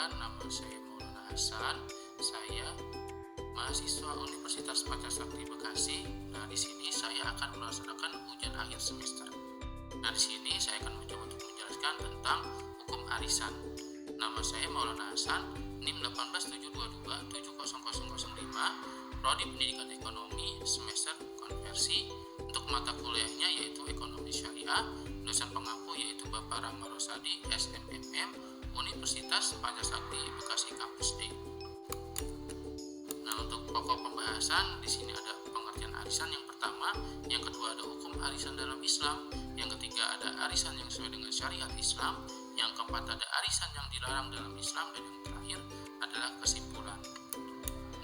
Perkenalkan, nama saya Maulana Hasan. Saya mahasiswa Universitas Pancasakti Bekasi. Nah, di sini saya akan melaksanakan ujian akhir semester. Nah, di sini saya akan mencoba untuk menjelaskan tentang hukum arisan. Nama saya Maulana Hasan, NIM 187227005, Prodi Pendidikan Ekonomi, semester konversi. Untuk mata kuliahnya yaitu Ekonomi Syariah, dosen pengampu yaitu Bapak Rahma Rosadi, SMMM, Universitas Pancasakti Bekasi Kampus D. Nah, untuk pokok pembahasan di sini ada pengertian arisan yang pertama, yang kedua ada hukum arisan dalam Islam, yang ketiga ada arisan yang sesuai dengan syariat Islam, yang keempat ada arisan yang dilarang dalam Islam, dan yang terakhir adalah kesimpulan.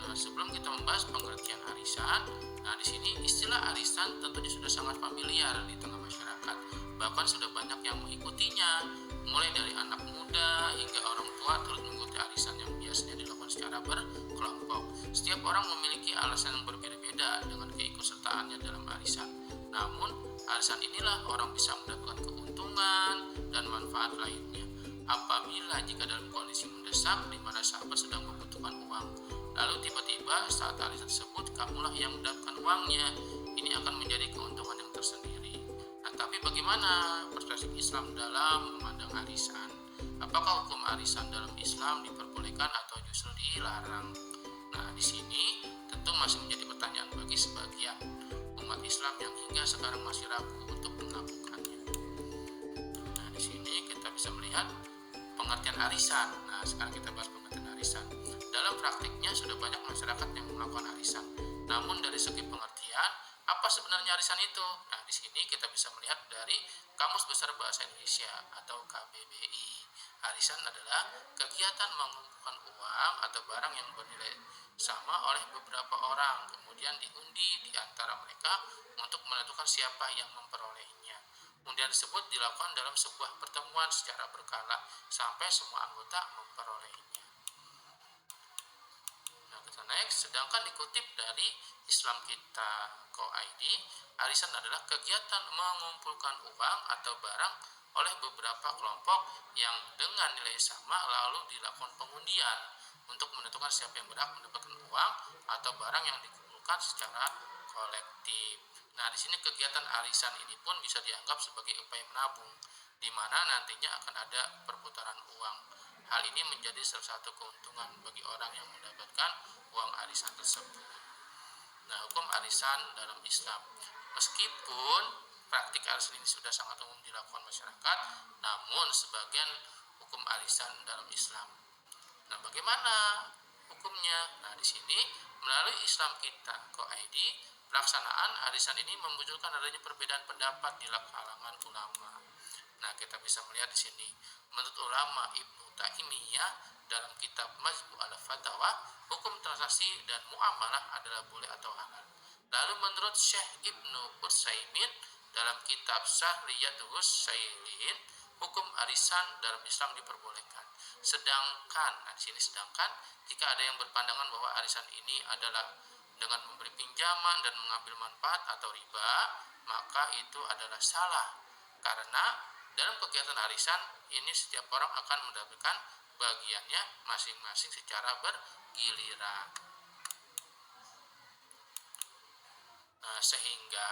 Nah, sebelum kita membahas pengertian arisan, nah di sini istilah arisan tentunya sudah sangat familiar di tengah masyarakat. Bahkan sudah banyak yang mengikutinya, mulai dari anak muda hingga orang tua turut mengikuti arisan yang biasanya dilakukan secara berkelompok. Setiap orang memiliki alasan yang berbeda-beda dengan keikutsertaannya dalam arisan. Namun, arisan inilah orang bisa mendapatkan keuntungan dan manfaat lainnya. Apabila jika dalam kondisi mendesak di mana sahabat sedang membutuhkan uang, lalu tiba-tiba saat arisan tersebut kamulah yang mendapatkan uangnya, ini akan menjadi keuntungan yang tersendiri. Nah, tapi bagaimana perspektif Islam dalam memandang arisan? Apakah hukum arisan dalam Islam diperbolehkan atau justru dilarang? Nah, di sini tentu masih menjadi pertanyaan bagi sebagian umat Islam yang hingga sekarang masih ragu untuk melakukannya. Nah, di sini kita bisa melihat pengertian arisan. Nah, sekarang kita bahas pengertian arisan. Dalam praktiknya sudah banyak masyarakat yang melakukan arisan. Namun dari segi pengertian, apa sebenarnya arisan itu? Nah, di sini kita bisa melihat dari Kamus Besar Bahasa Indonesia atau KBBI. Arisan adalah kegiatan mengumpulkan uang atau barang yang bernilai sama oleh beberapa orang, kemudian diundi di antara mereka untuk menentukan siapa yang memperolehnya. Undian tersebut dilakukan dalam sebuah pertemuan secara berkala sampai semua anggota memperolehnya. Nah, kita next. Sedangkan dikutip dari islamkita.co.id, arisan adalah kegiatan mengumpulkan uang atau barang oleh beberapa kelompok yang dengan nilai sama lalu dilakukan pengundian untuk menentukan siapa yang berhak mendapatkan uang atau barang yang dikumpulkan secara kolektif. Nah, di sini kegiatan arisan ini pun bisa dianggap sebagai upaya menabung, di mana nantinya akan ada perputaran uang. Hal ini menjadi salah satu keuntungan bagi orang yang mendapatkan uang arisan tersebut. Nah, hukum arisan dalam Islam. Meskipun praktik arisan ini sudah sangat umum dilakukan masyarakat, namun sebagian hukum arisan dalam Islam. Nah, bagaimana hukumnya? Nah, di sini melalui islamkita.co.id, pelaksanaan arisan ini memunculkan adanya perbedaan pendapat di kalangan ulama. Nah, kita bisa melihat di sini, menurut ulama Ibnu Taimiyah dalam kitab Majmu' al-Fatawa, hukum transaksi dan muamalah adalah boleh atau halal. Lalu menurut Syekh Ibnu Utsaimin dalam kitab Sahriyatus Sailin, hukum arisan dalam Islam diperbolehkan. Sedangkan, nah di sini sedangkan, jika ada yang berpandangan bahwa arisan ini adalah dengan memberi pinjaman dan mengambil manfaat atau riba, maka itu adalah salah. Karena dalam kegiatan arisan ini setiap orang akan mendapatkan bagiannya masing-masing secara bergiliran. Nah, sehingga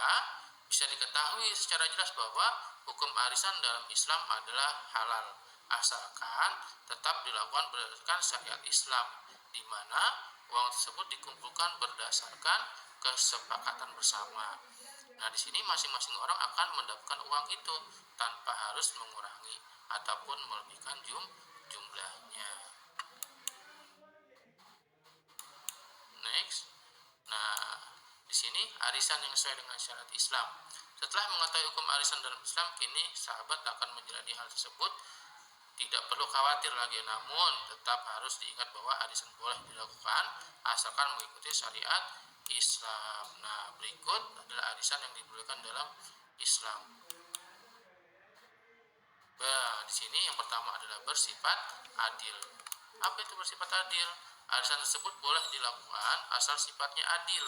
bisa diketahui secara jelas bahwa hukum arisan dalam Islam adalah halal, asalkan tetap dilakukan berdasarkan syariat Islam, di mana uang tersebut dikumpulkan berdasarkan kesepakatan bersama. Nah, di sini masing-masing orang akan mendapatkan uang itu tanpa harus mengurangi ataupun melebihkan jumlahnya. Next. Nah, di sini arisan yang sesuai dengan syariat Islam. Setelah mengetahui hukum arisan dalam Islam, kini sahabat akan menjalani hal tersebut. Tidak perlu khawatir lagi, namun tetap harus diingat bahwa arisan boleh dilakukan asalkan mengikuti syariat Islam. Nah, berikut adalah arisan yang dibolehkan dalam Islam. Nah, di sini yang pertama adalah bersifat adil. Apa itu bersifat adil? Arisan tersebut boleh dilakukan asal sifatnya adil.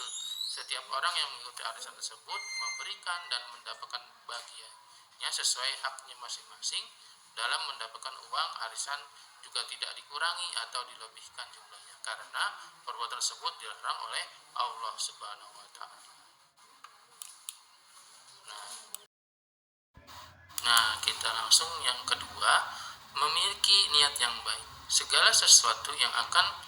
Setiap orang yang mengikuti arisan tersebut memberikan dan mendapatkan bagiannya sesuai haknya masing-masing Dalam mendapatkan uang, arisan juga tidak dikurangi atau dilebihkan jumlahnya karena perbuatan tersebut dilarang oleh Allah Subhanahu wa taala. Nah, kita langsung yang kedua, memiliki niat yang baik. Segala sesuatu yang akan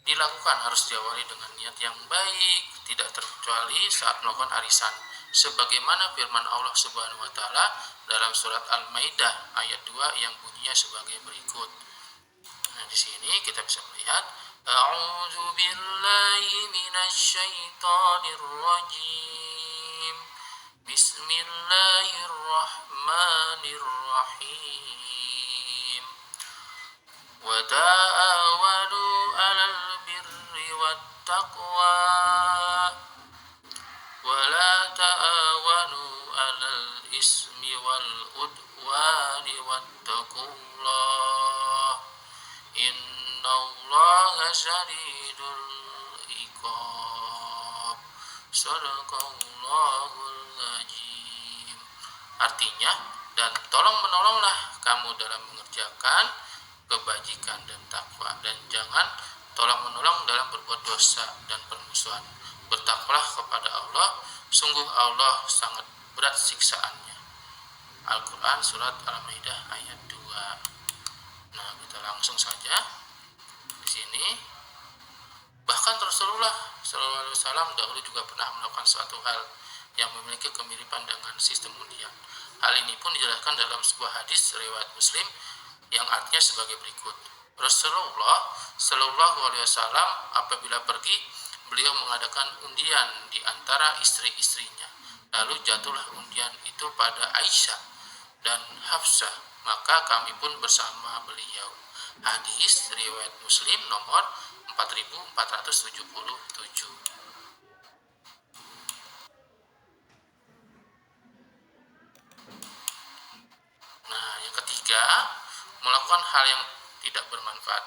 dilakukan harus diawali dengan niat yang baik, tidak terkecuali saat melakukan arisan. Sebagaimana firman Allah Subhanahu wa taala dalam surat Al-Maidah ayat 2 yang bunyinya sebagai berikut. Nah, di sini kita bisa melihat A'udzu billahi minasyaitonir rajim. Bismillahirrahmanirrahim. Wa ta'awanu 'alal birri wattaqwa wa la ta'awanu 'alal ismi wal udwani wattaqullah innallaha syadidul iqab. Shadaqallahul azim. Artinya, dan tolong menolonglah kamu dalam mengerjakan kebajikan dan takwa, dan jangan tolong menolong dalam berbuat dosa dan permusuhan. Bertakwalah kepada Allah, sungguh Allah sangat berat siksaannya. Al-Quran surat Al-Maidah ayat 2. Nah, kita langsung saja di sini. Bahkan Rasulullah SAW dahulu juga pernah melakukan suatu hal yang memiliki kemiripan dengan sistem undian. Hal ini pun dijelaskan dalam sebuah hadis riwayat Muslim yang artinya sebagai berikut. Rasulullah SAW apabila pergi, beliau mengadakan undian di antara istri-istrinya. Lalu jatuhlah undian itu pada Aisyah dan Hafsah, maka kami pun bersama beliau. Hadis riwayat Muslim nomor 4477. Nah, yang ketiga, melakukan hal yang tidak bermanfaat.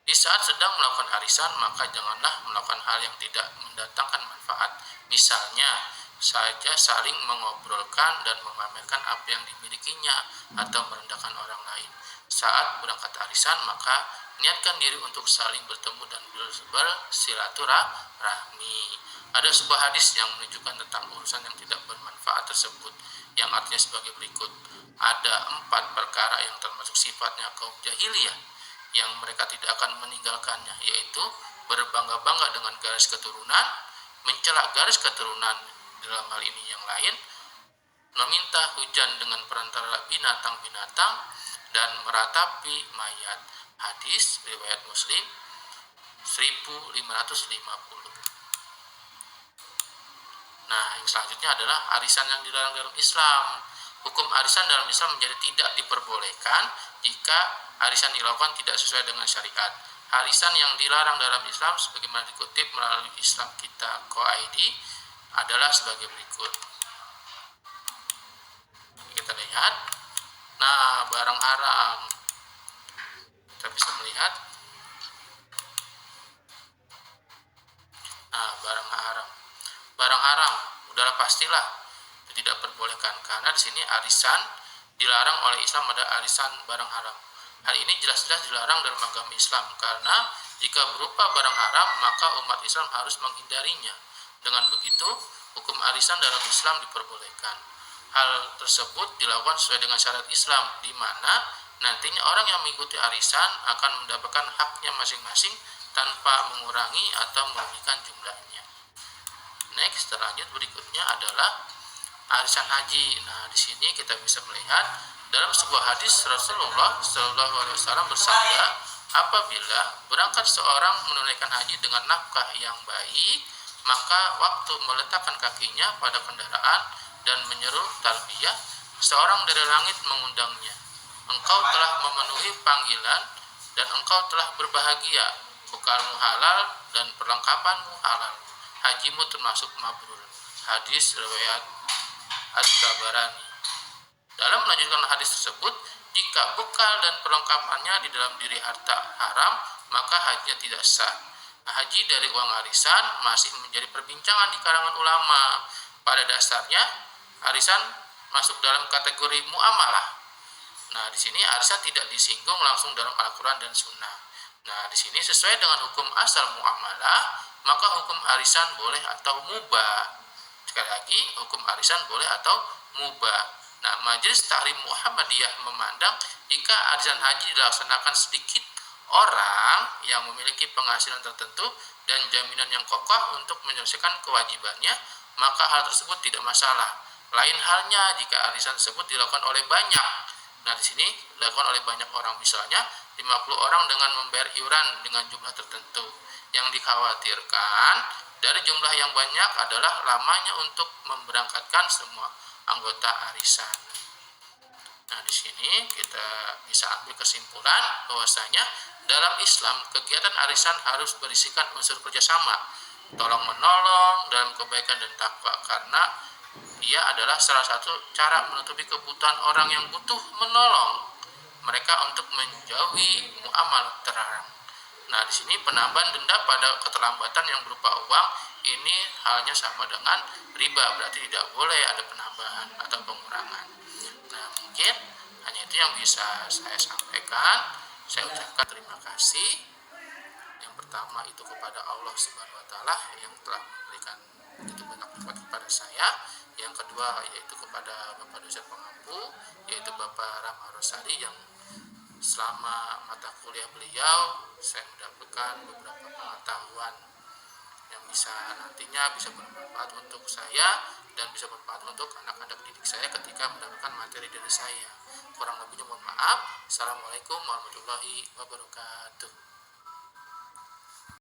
Di saat sedang melakukan arisan, maka janganlah melakukan hal yang tidak mendatangkan manfaat. Misalnya saja saling mengobrolkan dan memamerkan apa yang dimilikinya atau merendahkan orang lain. Saat berangkat arisan, maka niatkan diri untuk saling bertemu dan bersilaturahmi. Ada sebuah hadis yang menunjukkan tentang urusan yang tidak bermanfaat tersebut, yang artinya sebagai berikut. Ada 4 perkara yang termasuk sifatnya kaum jahiliyah yang mereka tidak akan meninggalkannya, yaitu berbangga-bangga dengan garis keturunan, mencela garis keturunan dalam hal ini yang lain, meminta hujan dengan perantara binatang-binatang, dan meratapi mayat. Hadis riwayat Muslim 1550. Nah, yang selanjutnya adalah arisan yang dilarang dalam Islam. Hukum arisan dalam Islam menjadi tidak diperbolehkan jika arisan dilakukan tidak sesuai dengan syariat. Arisan yang dilarang dalam Islam sebagaimana dikutip melalui Islam Kita Co.id adalah sebagai berikut. Kita lihat. Nah, barang haram. Kita bisa melihat. Nah, barang haram. Barang haram, udahlah pastilah tidak diperbolehkan karena di sini arisan dilarang oleh Islam, ada arisan barang haram. Hal ini jelas-jelas dilarang dalam agama Islam karena jika berupa barang haram maka umat Islam harus menghindarinya. Dengan begitu, hukum arisan dalam Islam diperbolehkan. Hal tersebut dilakukan sesuai dengan syariat Islam, di mana nantinya orang yang mengikuti arisan akan mendapatkan haknya masing-masing tanpa mengurangi atau melebihkan jumlahnya. Next, terlanjut berikutnya adalah arisan haji. Nah, di sini kita bisa melihat dalam sebuah hadis Rasulullah SAW bersabda, apabila berangkat seorang menunaikan haji dengan nafkah yang baik, maka waktu meletakkan kakinya pada kendaraan dan menyeru talbiyah, seorang dari langit mengundangnya. Engkau telah memenuhi panggilan dan engkau telah berbahagia, bekalmu halal dan perlengkapanmu halal. Hajimu termasuk mabrur. Hadis riwayat At-Tabarani. Dalam melanjutkan hadis tersebut, jika bekal dan perlengkapannya di dalam diri harta haram, maka hajinya tidak sah. Haji dari uang arisan masih menjadi perbincangan di kalangan ulama. Pada dasarnya, arisan masuk dalam kategori muamalah. Nah, di sini arisan tidak disinggung langsung dalam Al-Quran dan Sunnah. Nah, di sini sesuai dengan hukum asal muamalah, maka hukum arisan boleh atau mubah. Sekali lagi, hukum arisan boleh atau mubah. Nah, Majelis Tahrim Muhammadiyah memandang jika arisan haji dilaksanakan sedikit orang yang memiliki penghasilan tertentu dan jaminan yang kokoh untuk menyelesaikan kewajibannya, maka hal tersebut tidak masalah. Lain halnya jika arisan tersebut dilakukan oleh banyak. Nah, di sini dilakukan oleh banyak orang, misalnya 50 orang dengan membayar iuran dengan jumlah tertentu. Yang dikhawatirkan dari jumlah yang banyak adalah lamanya untuk memberangkatkan semua anggota arisan. Nah, di sini kita bisa ambil kesimpulan bahwasanya dalam Islam kegiatan arisan harus berisikan unsur kerjasama, tolong menolong dalam kebaikan dan takwa, karena ia adalah salah satu cara menutupi kebutuhan orang yang butuh menolong mereka untuk menjauhi muamalah terlarang. Nah, di sini penambahan denda pada keterlambatan yang berupa uang ini halnya sama dengan riba, berarti tidak boleh ada penambahan atau pengurangan. Nah, mungkin hanya itu yang bisa saya sampaikan. Saya ucapkan terima kasih. Yang pertama itu kepada Allah Subhanahu wa taala yang telah memberikan begitu banyak nikmat kepada saya. Yang kedua yaitu kepada Bapak dosen pengampu, yaitu Bapak Rahma Rosadi, yang selama mata kuliah beliau saya mendapatkan beberapa pengetahuan yang nantinya bisa bermanfaat untuk saya dan bisa bermanfaat untuk anak-anak didik saya ketika mendapatkan materi dari saya. Kurang lebihnya mohon maaf. Assalamualaikum warahmatullahi wabarakatuh.